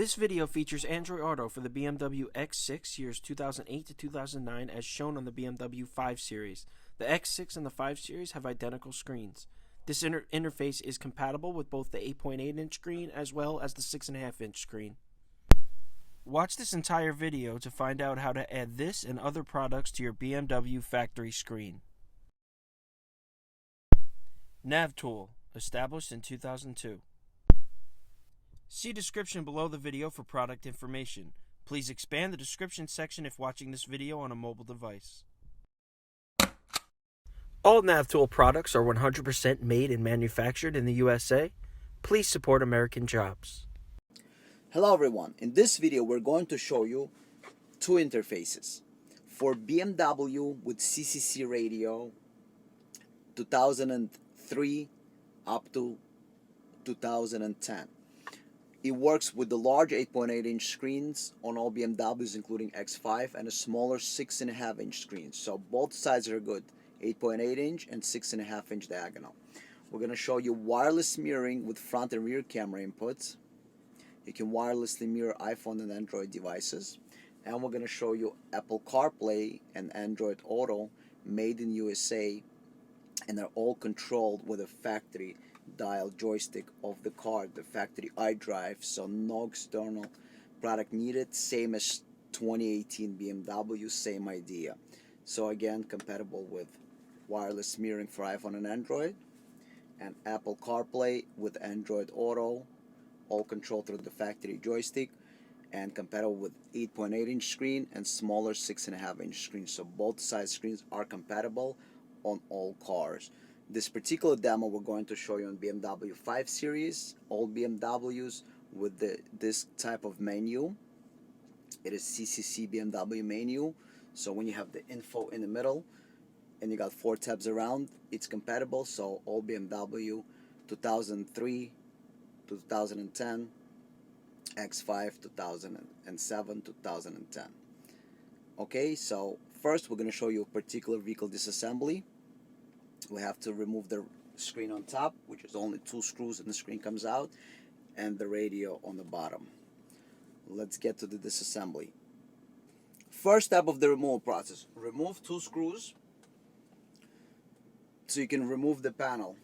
This video features Android Auto for the BMW X6 years 2008 to 2009 as shown on the BMW 5 Series. The X6 and the 5 Series have identical screens. This interface is compatible with both the 8.8-inch screen as well as the 6.5-inch screen. Watch this entire video to find out how to add this and other products to your BMW factory screen. Nav Tool, established in 2002. See description below the video for product information. Please expand the description section if watching this video on a mobile device. All NavTool products are 100% made and manufactured in the USA. Please support American jobs. Hello everyone, in this video we're going to show you two interfaces for BMW with CCC radio 2003 up to 2010. It works with the large 8.8-inch screens on all BMWs including X5 and a smaller 6.5-inch screen. So both sides are good, 8.8-inch and 6.5-inch diagonal. We're going to show you wireless mirroring with front and rear camera inputs. You can wirelessly mirror iPhone and Android devices. And we're going to show you Apple CarPlay and Android Auto made in USA, and they're all controlled with a factory dial joystick of the car, the factory iDrive, so no external product needed, same as 2018 BMW, same idea. So again, compatible with wireless mirroring for iPhone and Android, and Apple CarPlay with Android Auto, all controlled through the factory joystick, and compatible with 8.8-inch screen and smaller 6.5-inch screen. So both side screens are compatible on all cars. This particular demo we're going to show you on BMW 5 Series, all BMWs with this type of menu. It is CCC BMW menu. So when you have the info in the middle and you got 4 tabs around, it's compatible. So all BMW 2003 to 2010, X5 2007 2010. Okay, so first we're going to show you a particular vehicle disassembly. We have to remove the screen on top, which is only 2 screws and the screen comes out, and the radio on the bottom. Let's get to the disassembly. First step of the removal process, remove 2 screws so you can remove the panel.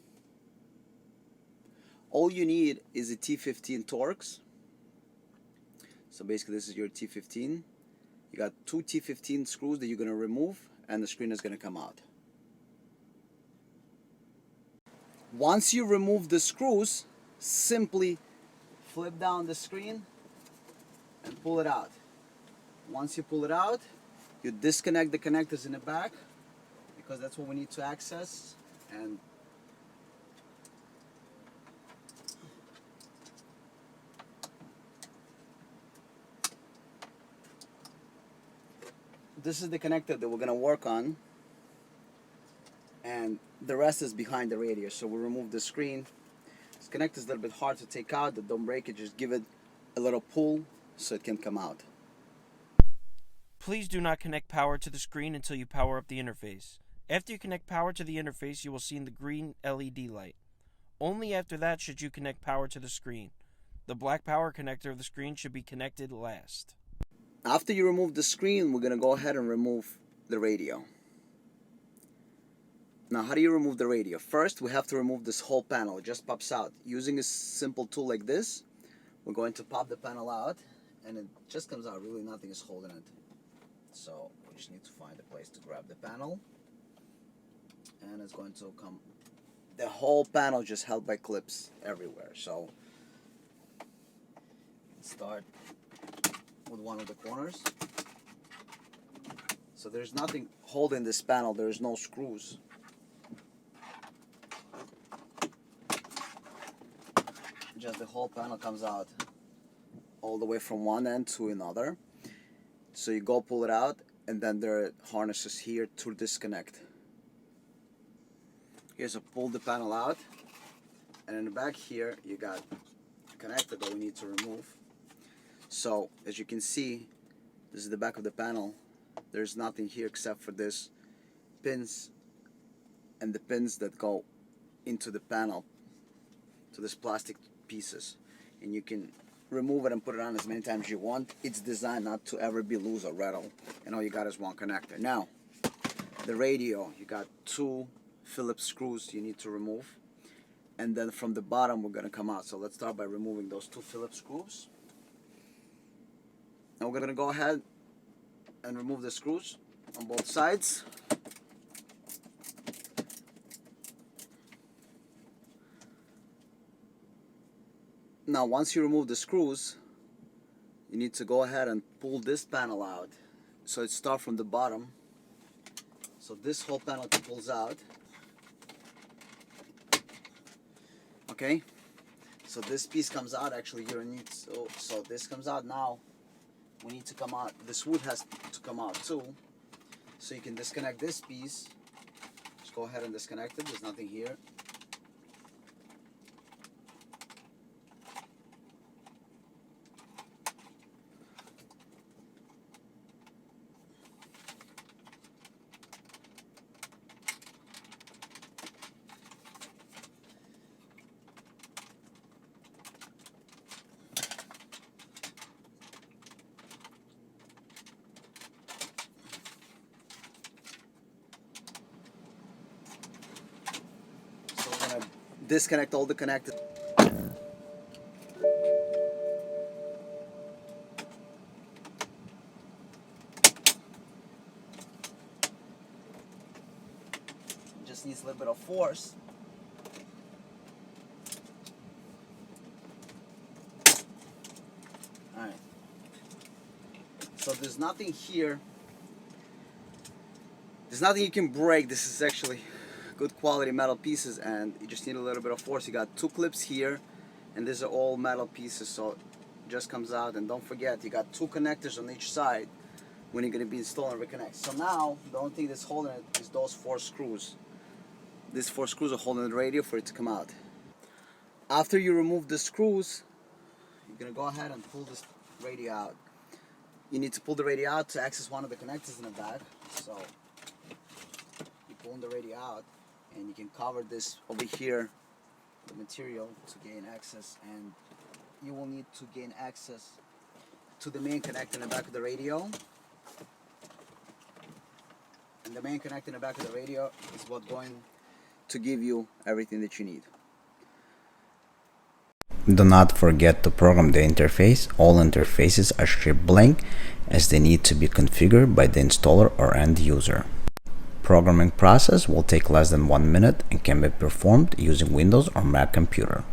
All you need is a T15 Torx. So basically this is your T15. You got 2 T15 screws that you're going to remove, and the screen is going to come out. Once you remove the screws, simply flip down the screen and pull it out. Once you pull it out, you disconnect the connectors in the back, because that's what we need to access. And this is the connector that we're going to work on, and the rest is behind the radio. So we'll remove the screen. This connector is a little bit hard to take out, but don't break it, just give it a little pull so it can come out. Please do not connect power to the screen until you power up the interface. After you connect power to the interface, you will see the green LED light. Only after that should you connect power to the screen. The black power connector of the screen should be connected last. After you remove the screen, we're going to go ahead and remove the radio. Now, how do you remove the radio? First, we have to remove this whole panel. It just pops out. Using a simple tool like this, we're going to pop the panel out, and it just comes out. Really, nothing is holding it. So we just need to find a place to grab the panel, and it's going to come. The whole panel just held by clips everywhere. So let's start with one of the corners. So there's nothing holding this panel. There's no screws. Just the whole panel comes out all the way from one end to another. So you go pull it out, and then there are harnesses here to disconnect. Okay, so pull the panel out, and in the back here you got a connector that we need to remove. So as you can see, this is the back of the panel. There's nothing here except for this pins and the pins that go into the panel, to this plastic pieces, and you can remove it and put it on as many times as you want. It's designed not to ever be loose or rattle, and all you got is one connector. Now, the radio, you got two Phillips screws you need to remove, and then from the bottom we're going to come out. So let's start by removing those two Phillips screws. And we're going to go ahead and remove the screws on both sides. Now once you remove the screws, you need to go ahead and pull this panel out. So it starts from the bottom. So this whole panel pulls out. Okay, so this piece comes out. Actually you need so this comes out. Now we need to come out, this wood has to come out too. So you can disconnect this piece. Just go ahead and disconnect it. There's nothing here. Disconnect all the connectors. Just needs a little bit of force. Alright. So there's nothing here. There's nothing you can break. This is actually good quality metal pieces, and you just need a little bit of force. You got two clips here, and these are all metal pieces, so it just comes out. And don't forget, you got two connectors on each side when you're going to be installing and reconnect. So now the only thing that's holding it is those four screws. These four screws are holding the radio for it to come out. After you remove the screws, you're going to go ahead and pull this radio out. You need to pull the radio out to access one of the connectors in the back. So you pull the radio out, and you can cover this over here, the material, to gain access. And you will need to gain access to the main connector in the back of the radio. And the main connector in the back of the radio is what's going to give you everything that you need. Do not forget to program the interface. All interfaces are shipped blank, as they need to be configured by the installer or end user. Programming process will take less than 1 minute and can be performed using Windows or Mac computer.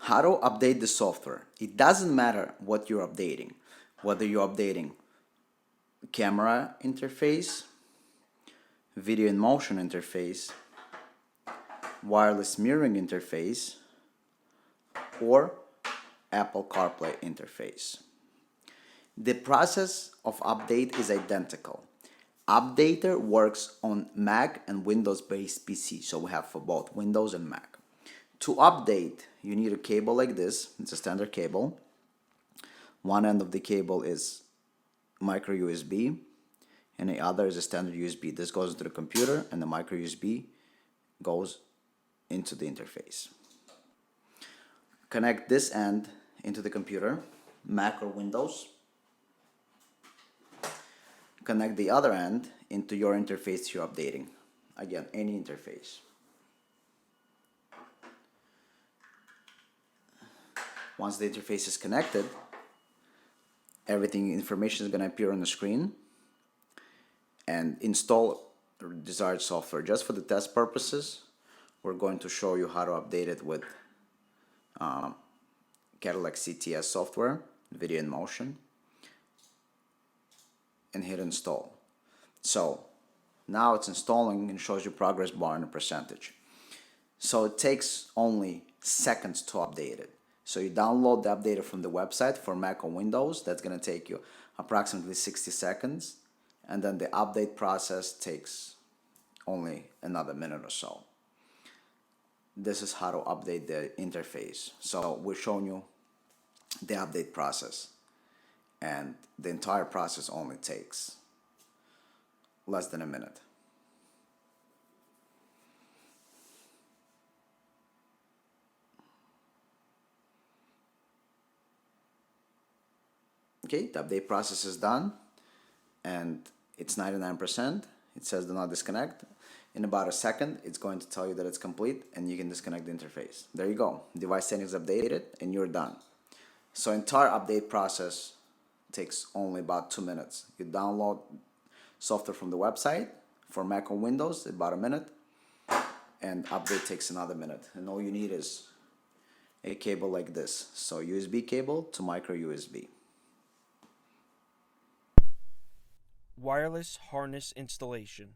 How to update the software. It doesn't matter what you're updating, whether you're updating camera interface, video in motion interface, wireless mirroring interface, or Apple CarPlay interface. The process of update is identical. Updater works on Mac and Windows-based PC, so we have for both Windows and Mac. To update, you need a cable like this. It's a standard cable. One end of the cable is micro USB, and the other is a standard USB. This goes to the computer, and the micro USB goes into the interface. Connect this end into the computer, Mac or Windows. Connect the other end into your interface you're updating. Again, any interface. Once the interface is connected, everything information is going to appear on the screen, and install the desired software. Just for the test purposes, we're going to show you how to update it with Cadillac CTS software, video in motion, and hit install. So now it's installing and shows you progress bar and a percentage. So it takes only seconds to update it. So you download the updater from the website for Mac or Windows. That's going to take you approximately 60 seconds. And then the update process takes only another minute or so. This is how to update the interface. So we're showing you the update process. And the entire process only takes less than a minute. Okay, the update process is done and it's 99%. It says do not disconnect. In about a second, it's going to tell you that it's complete and you can disconnect the interface. There you go. Device settings updated and you're done. So entire update process takes only about 2 minutes. You download software from the website. For Mac or Windows, about a minute, and update takes another minute. And all you need is a cable like this. So USB cable to micro USB. Wireless harness installation.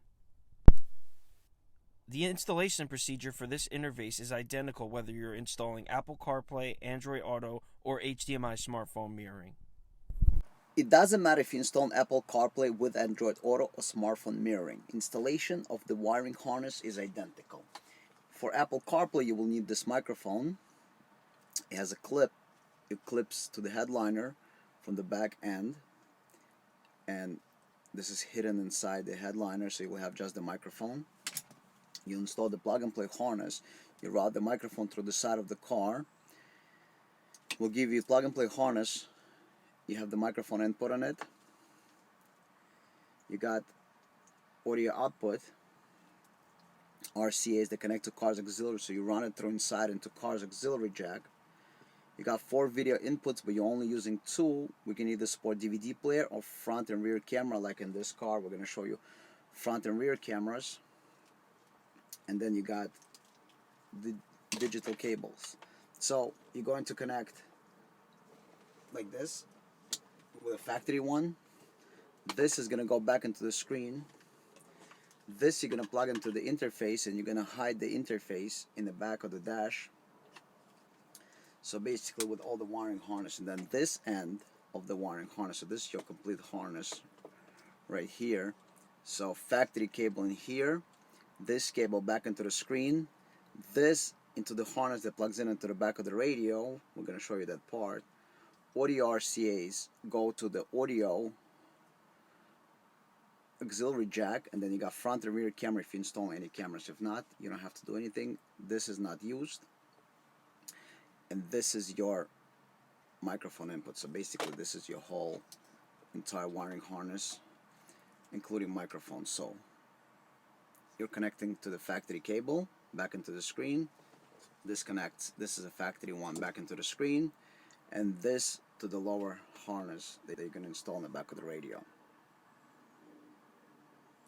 The installation procedure for this interface is identical whether you're installing Apple CarPlay, Android Auto, or HDMI smartphone mirroring. It doesn't matter if you install an Apple CarPlay with Android Auto or smartphone mirroring. Installation of the wiring harness is identical. For Apple CarPlay, you will need this microphone. It has a clip. It clips to the headliner from the back end, and this is hidden inside the headliner, so you will have just the microphone. You install the plug-and-play harness. You route the microphone through the side of the car. We'll give you plug-and-play harness. You have the microphone input on it. You got audio output. RCAs that connect to car's auxiliary, so you run it through inside into car's auxiliary jack. You got 4 video inputs, but you're only using 2. We can either support DVD player or front and rear camera, like in this car. We're going to show you front and rear cameras. And then you got the digital cables. So you're going to connect like this with a factory one. This is going to go back into the screen. This you're going to plug into the interface, and you're going to hide the interface in the back of the dash. So basically with all the wiring harness, and then this end of the wiring harness, so this is your complete harness right here. So factory cable in here, this cable back into the screen, this into the harness that plugs in into the back of the radio. We're going to show you that part. Audio RCAs go to the audio auxiliary jack, and then you got front and rear camera if you install any cameras. If not, you don't have to do anything. This is not used. And this is your microphone input. So basically this is your whole entire wiring harness, including microphone. So you're connecting to the factory cable back into the screen. This connects, this is a factory one, back into the screen, and this to the lower harness that you're going to install in the back of the radio.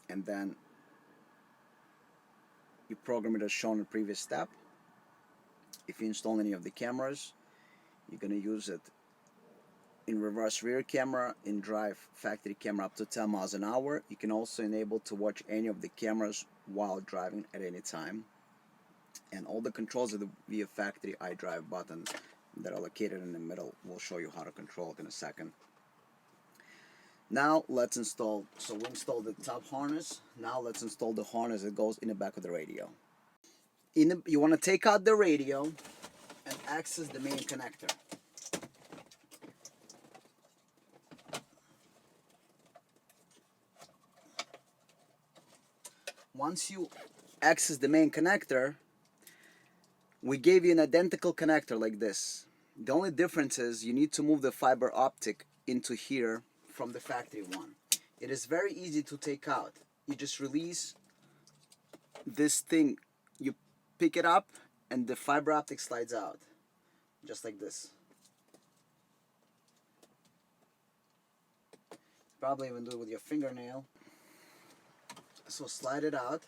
And then you program it as shown in the previous step. If you install any of the cameras, you're going to use it in reverse rear camera, in drive factory camera up to 10 miles an hour. You can also enable to watch any of the cameras while driving at any time. And all the controls of the via factory iDrive buttons that are located in the middle. We'll show you how to control it in a second. Now let's install, so we installed the top harness. Now let's install the harness that goes in the back of the radio. You want to take out the radio and access the main connector. Once you access the main connector, we gave you an identical connector like this. The only difference is you need to move the fiber optic into here from the factory one. It is very easy to take out. You just release this thing, you pick it up, and the fiber optic slides out, just like this. Probably even do it with your fingernail. So slide it out,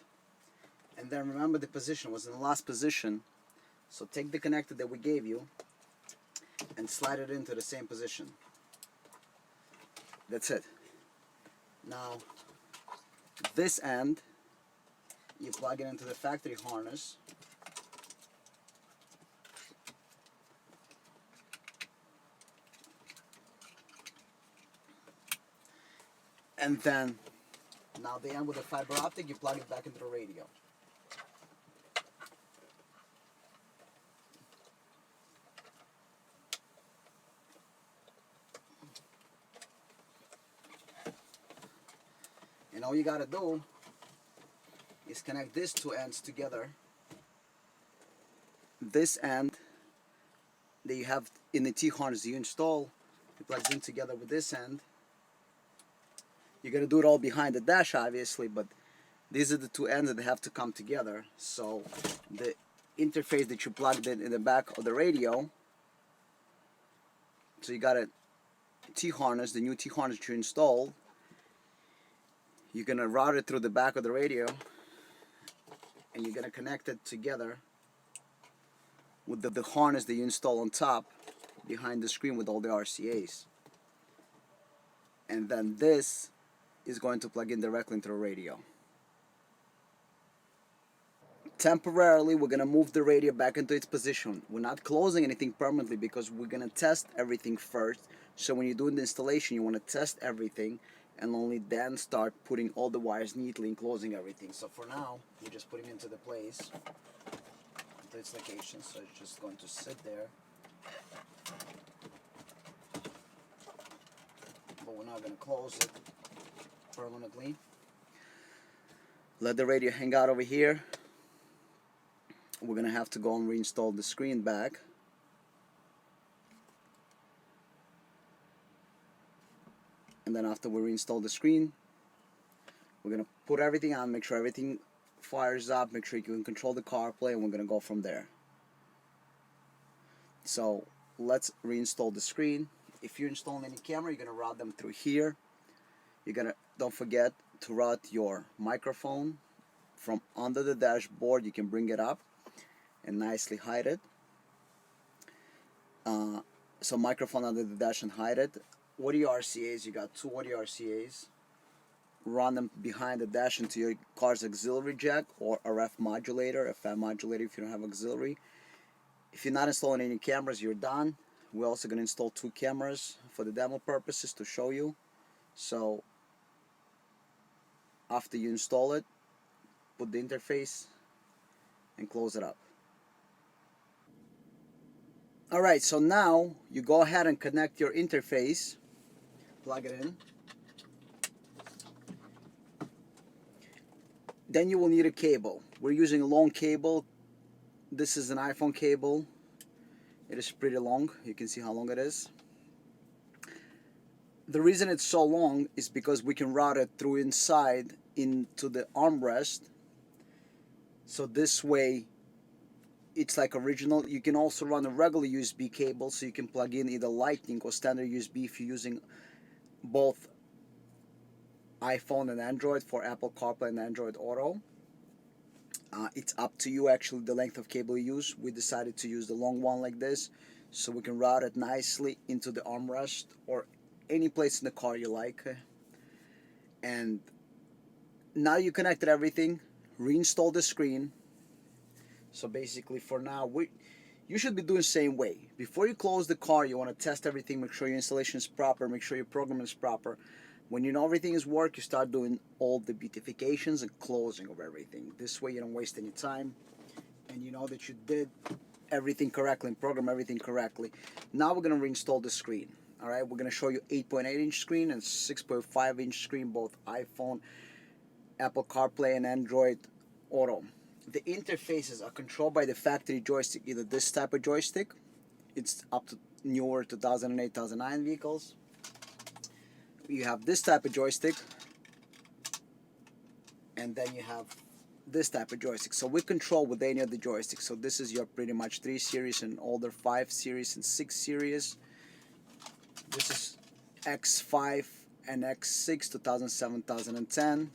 and then remember the position was in the last position. So take the connector that we gave you and slide it into the same position. That's it. Now this end, you plug it into the factory harness. And then, now the end with the fiber optic, you plug it back into the radio. And all you gotta do is connect these two ends together. This end that you have in the T-harness you install It plugs in together with this end. You're gonna do it all behind the dash, obviously, but these are the two ends that have to come together. So the interface that you plugged in the back of the radio, so you got a T-harness, the new T-harness that you installed. You're gonna route it through the back of the radio, and you're gonna connect it together with the harness that you install on top behind the screen with all the RCAs. And then this is going to plug in directly into the radio. Temporarily, we're gonna move the radio back into its position. We're not closing anything permanently because we're gonna test everything first. So when you're doing the installation, you want to test everything and only then start putting all the wires neatly and closing everything. So for now, we're just putting it into the place, into its location. So it's just going to sit there. But we're not going to close it permanently. Let the radio hang out over here. We're going to have to go and reinstall the screen back. And then after we reinstall the screen, we're going to put everything on, make sure everything fires up, make sure you can control the CarPlay, and we're going to go from there. So let's reinstall the screen. If you're installing any camera, you're going to route them through here. You're going to, don't forget to route your microphone from under the dashboard. You can bring it up and nicely hide it. So microphone under the dash and hide it. Audio RCAs, you got two audio RCAs. Run them behind the dash into your car's auxiliary jack or a RF modulator, a FM modulator if you don't have auxiliary. If you're not installing any cameras, you're done. We're also going to install two cameras for the demo purposes to show you. So after you install it, put the interface and close it up. Alright, so now you go ahead and connect your interface. Plug it in. Then you will need a cable. We're using a long cable. This is an iPhone cable. It is pretty long. You can see how long it is. The reason it's so long is because we can route it through inside into the armrest. So this way it's like original. You can also run a regular USB cable, so you can plug in either Lightning or standard USB if you're using both iPhone and Android for Apple CarPlay and Android Auto. It's up to you actually the length of cable you use. We decided to use the long one like this so we can route it nicely into the armrest or any place in the car you like. And now you connected everything. Reinstall the screen. So basically for now, you should be doing the same way. Before you close the car, you want to test everything, make sure your installation is proper, make sure your program is proper. When you know everything is work, you start doing all the beautifications and closing of everything. This way you don't waste any time and you know that you did everything correctly and program everything correctly. Now we're going to reinstall the screen. Alright, we're going to show you 8.8-inch screen and 6.5-inch screen, both iPhone, Apple CarPlay and Android Auto. The interfaces are controlled by the factory joystick, either this type of joystick. It's up to newer 2008, 2009 vehicles. You have this type of joystick, and then you have this type of joystick. So we control with any of the joysticks. So this is your pretty much 3 series and older 5 series and 6 series. This is X5 and X6 2007, 2010.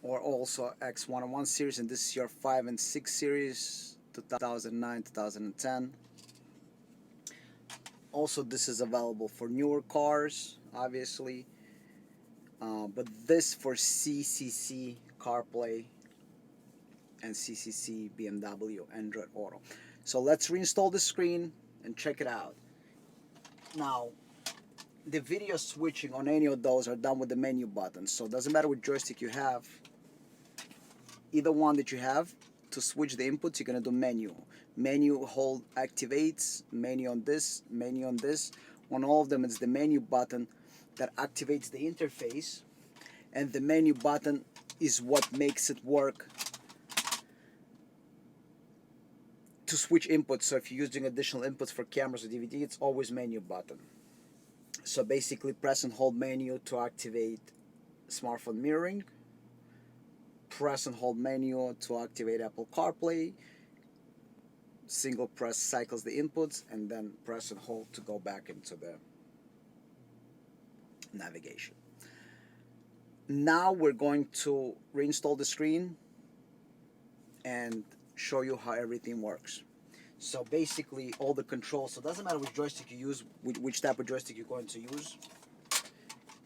Or also X101 series, and this is your 5 and 6 series 2009, 2010. Also, this is available for newer cars, obviously, but this for CCC CarPlay and CCC BMW Android Auto. So let's reinstall the screen and check it out. Now, the video switching on any of those are done with the menu buttons, so it doesn't matter what joystick you have. Either one that you have, to switch the inputs, you're going to do menu. Menu hold activates, menu on this, menu on this. On all of them, it's the menu button that activates the interface, and the menu button is what makes it work to switch inputs. So if you're using additional inputs for cameras or DVD, it's always menu button. So basically press and hold menu to activate smartphone mirroring. Press and hold menu to activate Apple CarPlay. Single press cycles the inputs, and then press and hold to go back into the navigation. Now we're going to reinstall the screen and show you how everything works. So basically all the controls, so it doesn't matter which joystick you use, which type of joystick you're going to use,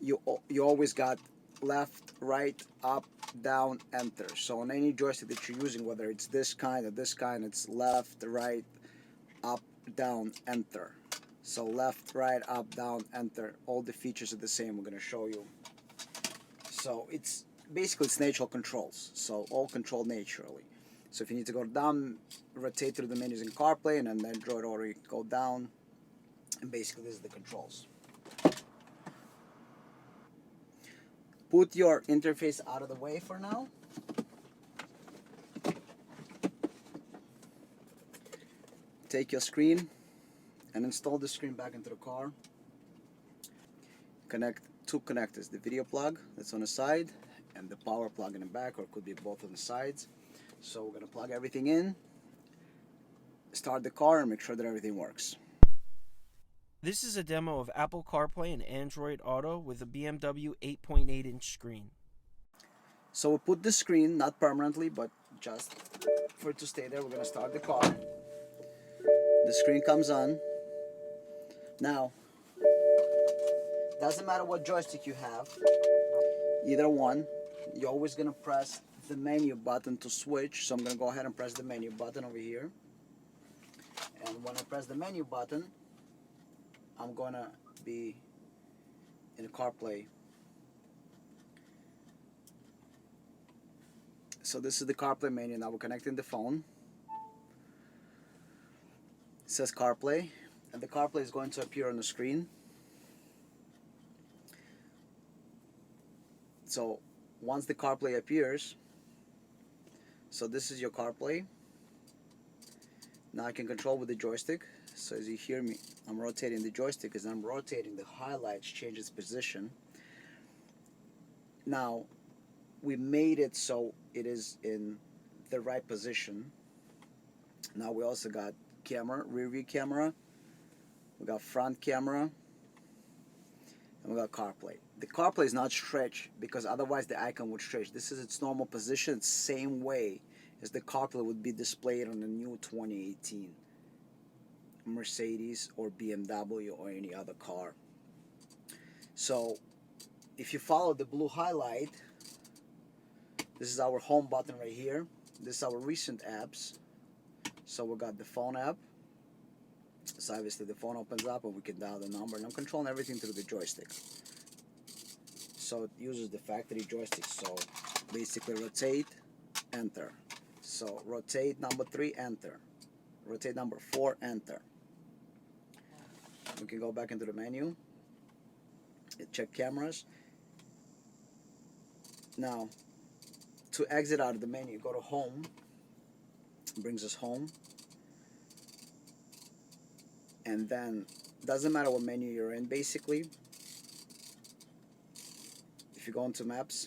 you always got left, right, up, down, enter. So on any joystick that you're using, whether it's this kind or this kind, it's left, right, up, down, enter. So left, right, up, down, enter. All the features are the same. We're going to show you. So it's basically it's natural controls. So all controlled naturally. So if you need to go down, rotate through the menus in CarPlay, and then Android Auto, you go down. And basically this is the controls. Put your interface out of the way for now. Take your screen and install the screen back into the car. Connect two connectors, the video plug that's on the side and the power plug in the back, or it could be both on the sides. So we're going to plug everything in, start the car, and make sure that everything works. This is a demo of Apple CarPlay and Android Auto with a BMW 8.8-inch screen. So we put the screen, not permanently, but just for it to stay there. We're going to start the car. The screen comes on. Now, doesn't matter what joystick you have, either one, you're always going to press the menu button to switch. So I'm going to go ahead and press the menu button over here. And when I press the menu button, I'm going to be in CarPlay. So this is the CarPlay menu. Now we're connecting the phone. It says CarPlay, and the CarPlay is going to appear on the screen. So once the CarPlay appears, so this is your CarPlay. Now I can control with the joystick. So as you hear me, I'm rotating the joystick. As I'm rotating, the highlights change its position. Now we made it so it is in the right position. Now we also got camera, rear view camera, we got front camera, and we got CarPlay. The CarPlay is not stretched because otherwise the icon would stretch. This is its normal position, same way as the CarPlay would be displayed on the new 2018 Mercedes or BMW or any other car. So if you follow the blue highlight, this is our home button right here. This is our recent apps. So we got the phone app. So obviously the phone opens up and we can dial the number, and I'm controlling everything through the joystick. So it uses the factory joystick. So basically rotate, enter. So rotate number 3, enter. Rotate number 4, enter. We can go back into the menu, check cameras. Now to exit out of the menu, go to home. Brings us home, and then doesn't matter what menu you're in. Basically, if you go into maps,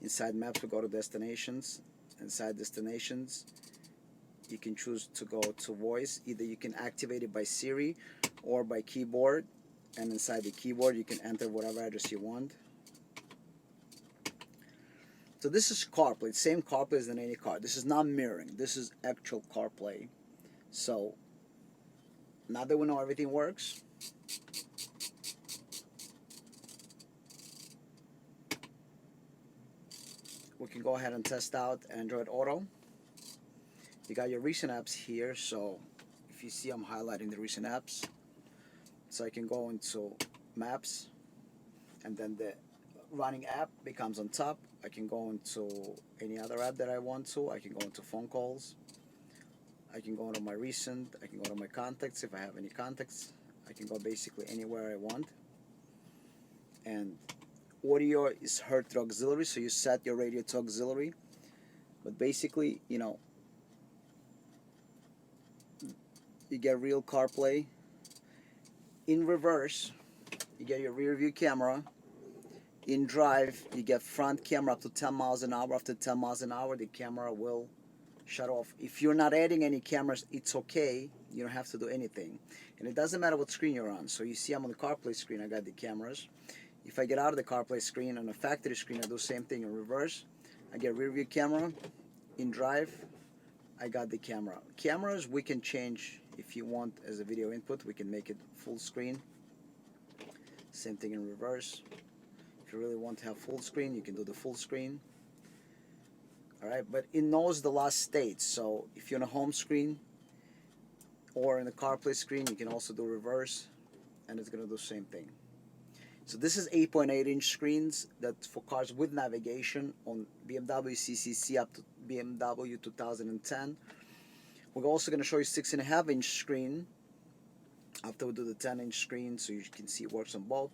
inside maps we go to destinations. Inside destinations you can choose to go to voice. Either you can activate it by Siri or by keyboard, and inside the keyboard you can enter whatever address you want. So this is CarPlay, same CarPlay as in any car. This is not mirroring, this is actual CarPlay. So now that we know everything works, we can go ahead and test out Android Auto. You got your recent apps here, so if you see I'm highlighting the recent apps, so I can go into maps, and then the running app becomes on top. I can go into any other app that I want to. I can go into phone calls. I can go into my recent. I can go to my contacts if I have any contacts. I can go basically anywhere I want. And audio is heard through auxiliary, so you set your radio to auxiliary. But basically, you know, you get real CarPlay. In reverse, you get your rear view camera. In drive, you get front camera up to 10 miles an hour. After 10 miles an hour, the camera will shut off. If you're not adding any cameras, it's okay. You don't have to do anything. And it doesn't matter what screen you're on. So you see I'm on the CarPlay screen, I got the cameras. If I get out of the CarPlay screen, on the factory screen, I do the same thing in reverse. I get rear view camera. In drive, I got the camera. Cameras we can change if you want as a video input. We can make it full screen. Same thing in reverse. If you really want to have full screen, you can do the full screen. Alright, but it knows the last state. So if you're on a home screen or in the CarPlay screen, you can also do reverse, and it's going to do the same thing. So this is 8.8-inch screens that's for cars with navigation on BMW CCC up to BMW 2010. We're also going to show you 6.5-inch screen after we do the 10-inch screen, so you can see it works on both.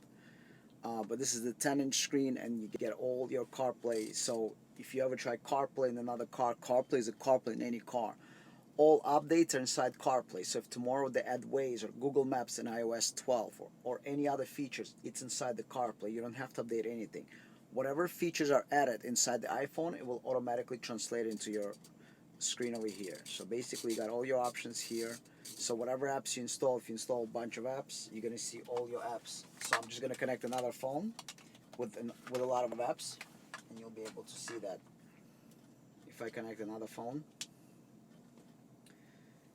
But this is the 10-inch screen, and you get all your CarPlay. So if you ever try CarPlay in another car, CarPlay is a CarPlay in any car. All updates are inside CarPlay. So if tomorrow they add Waze or Google Maps in iOS 12 or any other features, it's inside the CarPlay. You don't have to update anything. Whatever features are added inside the iPhone, it will automatically translate into your screen over here. So basically you got all your options here. So whatever apps you install, if you install a bunch of apps, you're going to see all your apps. So I'm just going to connect another phone with a lot of apps, and you'll be able to see that. If I connect another phone,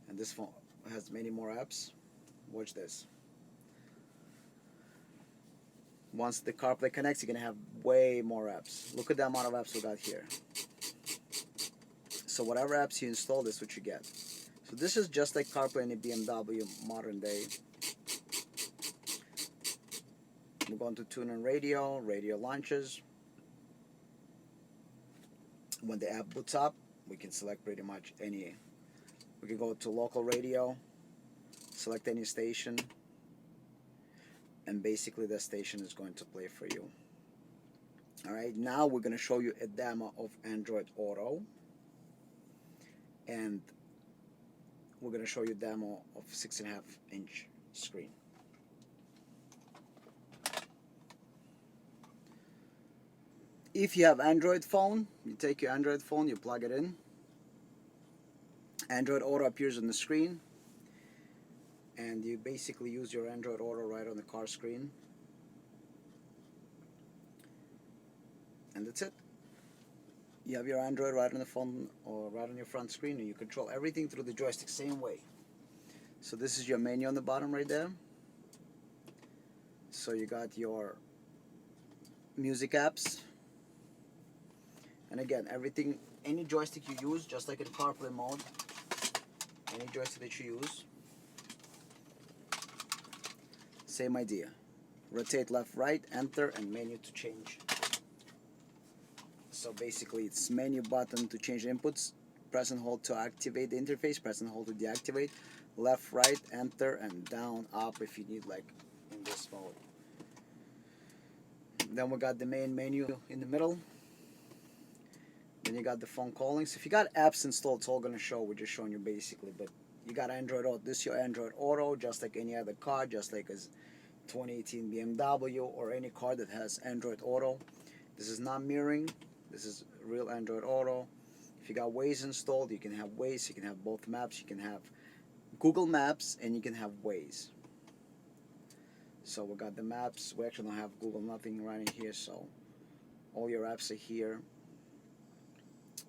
and this phone has many more apps, watch this. Once the CarPlay connects, you're going to have way more apps. Look at the amount of apps we got here. So whatever apps you install, this is what you get. So this is just like CarPlay in a BMW modern day. We're going to tune in radio, radio launches. When the app boots up, we can select pretty much any. We can go to local radio, select any station, and basically the station is going to play for you. Alright, now we're going to show you a demo of Android Auto, and we're going to show you a demo of 6.5-inch screen. If you have Android phone, you take your Android phone, you plug it in. Android Auto appears on the screen, and you basically use your Android Auto right on the car screen, and that's it. You have your Android right on the phone or right on your front screen, and you control everything through the joystick same way. So this is your menu on the bottom right there. So you got your music apps, and again, everything, any joystick you use, just like in CarPlay mode, any joystick that you use, same idea. Rotate left, right, enter, and menu to change. So basically it's menu button to change inputs, press and hold to activate the interface, press and hold to deactivate, left, right, enter, and down, up if you need, like in this mode. Then we got the main menu in the middle. Then you got the phone calling. So if you got apps installed, it's all going to show. We're just showing you basically. But you got Android Auto. This is your Android Auto, just like any other car, just like as 2018 BMW or any car that has Android Auto. This is not mirroring. This is real Android Auto. If you got Waze installed, you can have Waze. You can have both maps. You can have Google Maps, and you can have Waze. So we got the maps. We actually don't have Google, nothing running here. So all your apps are here.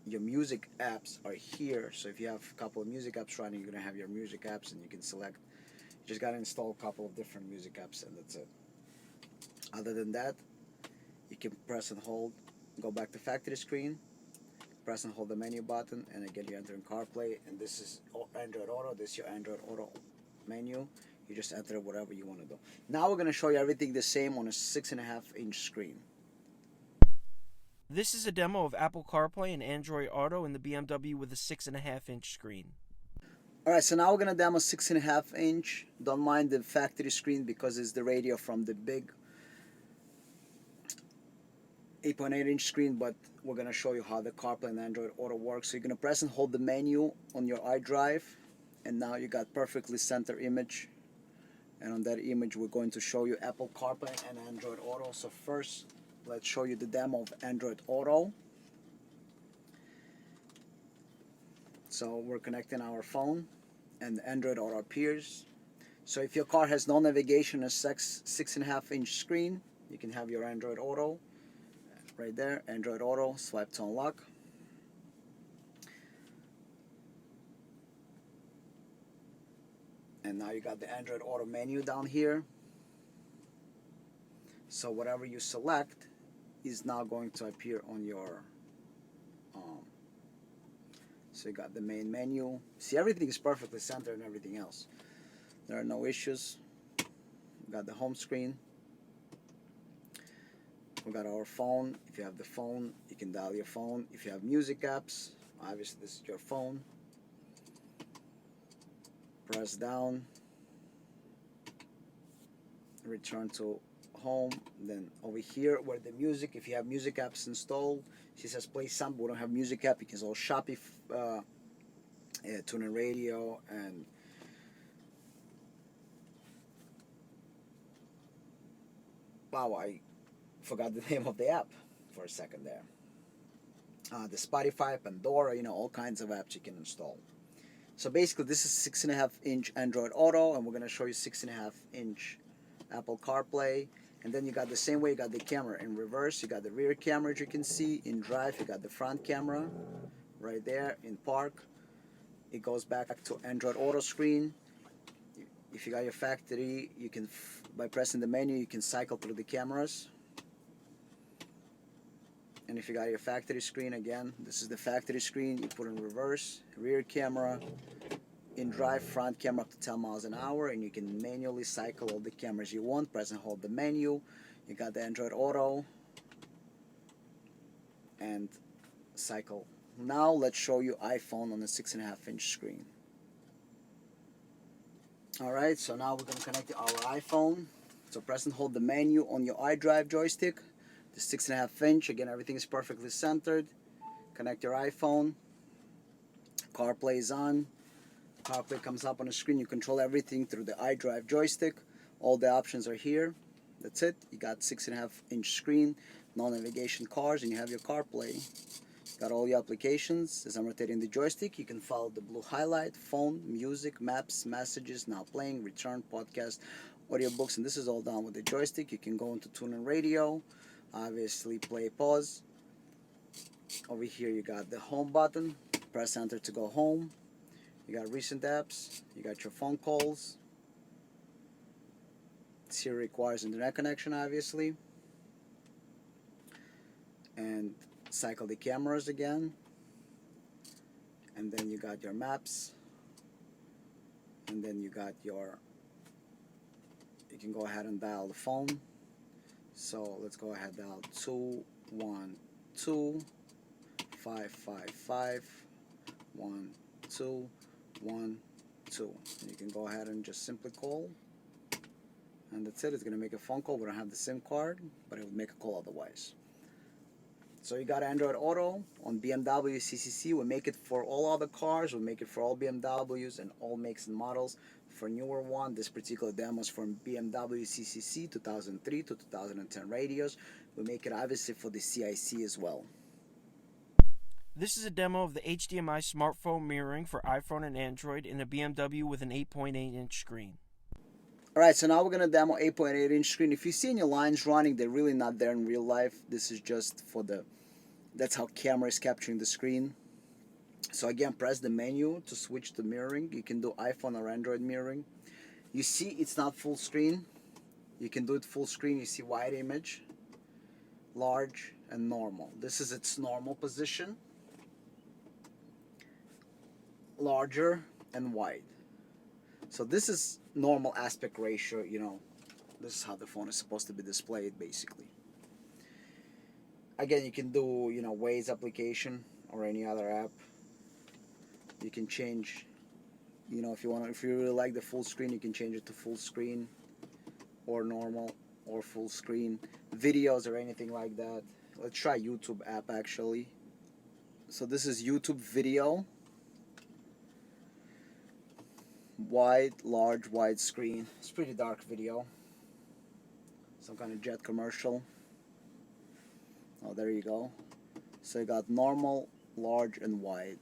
Your music apps are here, so if you have a couple of music apps running, you're going to have your music apps, and you can select. You just got to install a couple of different music apps, and that's it. Other than that, you can press and hold, go back to factory screen, press and hold the menu button, and again you enter in CarPlay, and this is Android Auto. This is your Android Auto menu. You just enter whatever you want to do. Now we're going to show you everything the same on a 6.5-inch screen. This is a demo of Apple CarPlay and Android Auto in the BMW with a 6.5-inch screen. Alright, so now we're going to demo 6.5-inch. Don't mind the factory screen because it's the radio from the big 8.8-inch screen, but we're going to show you how the CarPlay and Android Auto works. So you're going to press and hold the menu on your iDrive, and now you got perfectly center image, and on that image we're going to show you Apple CarPlay and Android Auto. So first let's show you the demo of Android Auto. So we're connecting our phone and Android Auto appears. So if your car has no navigation, a 6.5-inch screen, you can have your Android Auto right there. Android Auto, swipe to unlock. And now you got the Android Auto menu down here. So whatever you select is now going to appear on your so you got the main menu. See, everything is perfectly centered and everything else. There are no issues. We got the home screen. We got our phone. If you have the phone, you can dial your phone. If you have music apps, obviously this is your phone. Press down. Return to home. Then over here where the music, if you have music apps installed, she says play some. We don't have music app. You can install Shopee, tune in radio, and wow, I forgot the name of the app for a second there. The Spotify, Pandora, all kinds of apps you can install. So basically this is 6.5-inch Android Auto, and we're going to show you 6.5-inch Apple CarPlay. And then you got the same way, you got the camera in reverse, you got the rear camera, as you can see. In drive, you got the front camera right there. In park, it goes back to Android Auto screen. If you got your factory, you can, by pressing the menu, you can cycle through the cameras. And if you got your factory screen, again, this is the factory screen, you put in reverse, rear camera. In drive, front camera up to 10 miles an hour, and you can manually cycle all the cameras you want. Press and hold the menu. You got the Android Auto and cycle. Now let's show you iPhone on the 6.5-inch screen. Alright, so now we're going to connect our iPhone. So press and hold the menu on your iDrive joystick. The 6.5-inch, again, everything is perfectly centered. Connect your iPhone. CarPlay is on. CarPlay comes up on the screen. You control everything through the iDrive joystick. All the options are here. That's it. You got 6.5-inch screen, no navigation cars, and you have your CarPlay. Got all your applications. As I'm rotating the joystick, you can follow the blue highlight, phone, music, maps, messages, now playing, return, podcast, audiobooks, and this is all done with the joystick. You can go into tune in radio, obviously play, pause. Over here you got the home button. Press enter to go home. You got recent apps, you got your phone calls. Siri requires internet connection, obviously. And cycle the cameras again. And then you got your maps. And then you got your, you can go ahead and dial the phone. So let's go ahead, dial 212-555-1212. And you can go ahead and just simply call, and that's it. It's going to make a phone call. We don't have the SIM card, but it would make a call otherwise. So you got Android Auto on BMW CCC. We make it for all other cars. We make it for all BMWs and all makes and models. For newer one, this particular demo is from BMW CCC 2003 to 2010 radios. We make it obviously for the CIC as well. This is a demo of the HDMI smartphone mirroring for iPhone and Android in a BMW with an 8.8-inch screen. Alright, so now we're going to demo 8.8-inch screen. If you see any lines running, they're really not there in real life. This is just for the, that's how camera is capturing the screen. So again, press the menu to switch to mirroring. You can do iPhone or Android mirroring. You see it's not full screen. You can do it full screen. You see wide image, large, and normal. This is its normal position. Larger and wide. So this is normal aspect ratio, this is how the phone is supposed to be displayed basically. Again, you can do, Waze application or any other app. You can change, if you really like the full screen, you can change it to full screen or normal or full screen. Videos or anything like that. Let's try YouTube app actually. So this is YouTube video. wide, large, wide screen. It's a pretty dark video. Some kind of jet commercial. Oh, there you go. So you got normal, large, and wide.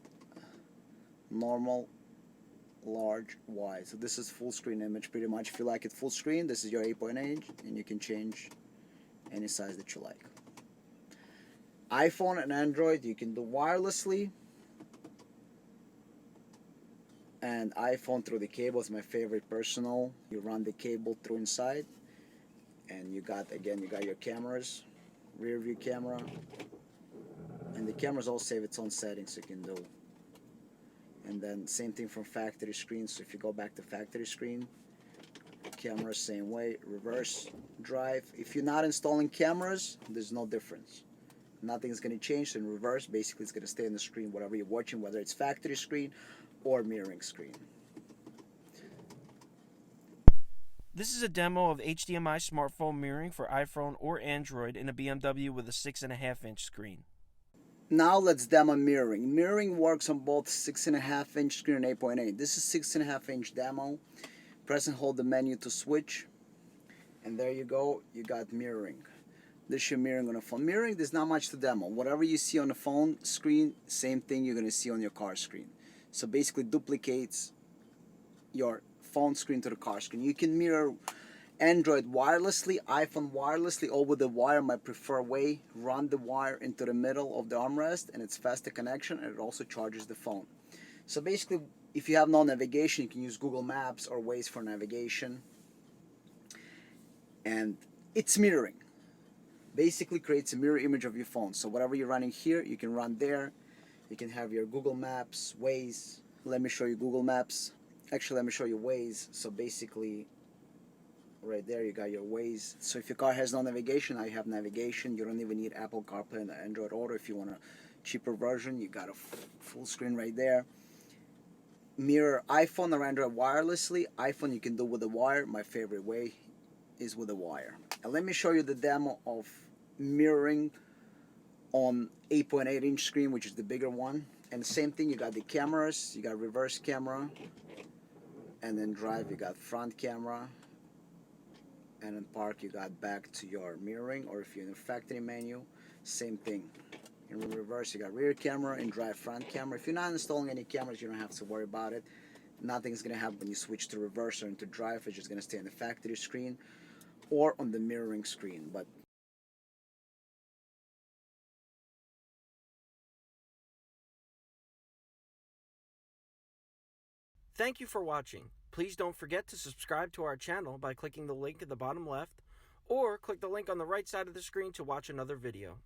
Normal, large, wide. So this is full screen image pretty much. If you like it full screen, this is your 8.8, and you can change any size that you like. iPhone and Android you can do wirelessly, and iPhone through the cable is my favorite personal. You run the cable through inside, and you got your cameras, rear view camera, and the cameras all save its own settings you can do. And then same thing from factory screen. So if you go back to factory screen, camera same way, reverse drive. If you're not installing cameras, there's no difference. Nothing's going to change. In reverse, basically it's going to stay on the screen whatever you're watching, whether it's factory screen or mirroring screen. This is a demo of HDMI smartphone mirroring for iPhone or Android in a BMW with a 6.5-inch screen. Now let's demo mirroring. Mirroring works on both 6.5-inch screen and 8.8. This is 6.5-inch demo. Press and hold the menu to switch, and there you go. You got mirroring. This is your mirroring on a phone. Mirroring, there's not much to demo. Whatever you see on the phone screen, same thing you're going to see on your car screen. So basically duplicates your phone screen to the car screen. You can mirror Android wirelessly, iPhone wirelessly, over the wire, my preferred way. Run the wire into the middle of the armrest, and it's faster connection, and it also charges the phone. So basically, if you have no navigation, you can use Google Maps or Waze for navigation. And it's mirroring. Basically creates a mirror image of your phone. So whatever you're running here, you can run there. You can have your Google Maps, Waze. Let me show you Google Maps. Actually, let me show you Waze. So basically, right there you got your Waze. So if your car has no navigation, now you have navigation. You don't even need Apple CarPlay and Android Auto. If you want a cheaper version, you got a full screen right there. Mirror iPhone or Android wirelessly. iPhone you can do with a wire. My favorite way is with a wire. And let me show you the demo of mirroring on 8.8-inch screen, which is the bigger one. And the same thing, you got the cameras, you got reverse camera, and then drive you got front camera, and in park you got back to your mirroring, or if you're in the factory menu, same thing. In reverse you got rear camera, and drive front camera. If you're not installing any cameras, you don't have to worry about it. Nothing's gonna happen when you switch to reverse or into drive. It's just gonna stay on the factory screen or on the mirroring screen. But Thank you for watching. Please don't forget to subscribe to our channel by clicking the link at the bottom left, or click the link on the right side of the screen to watch another video.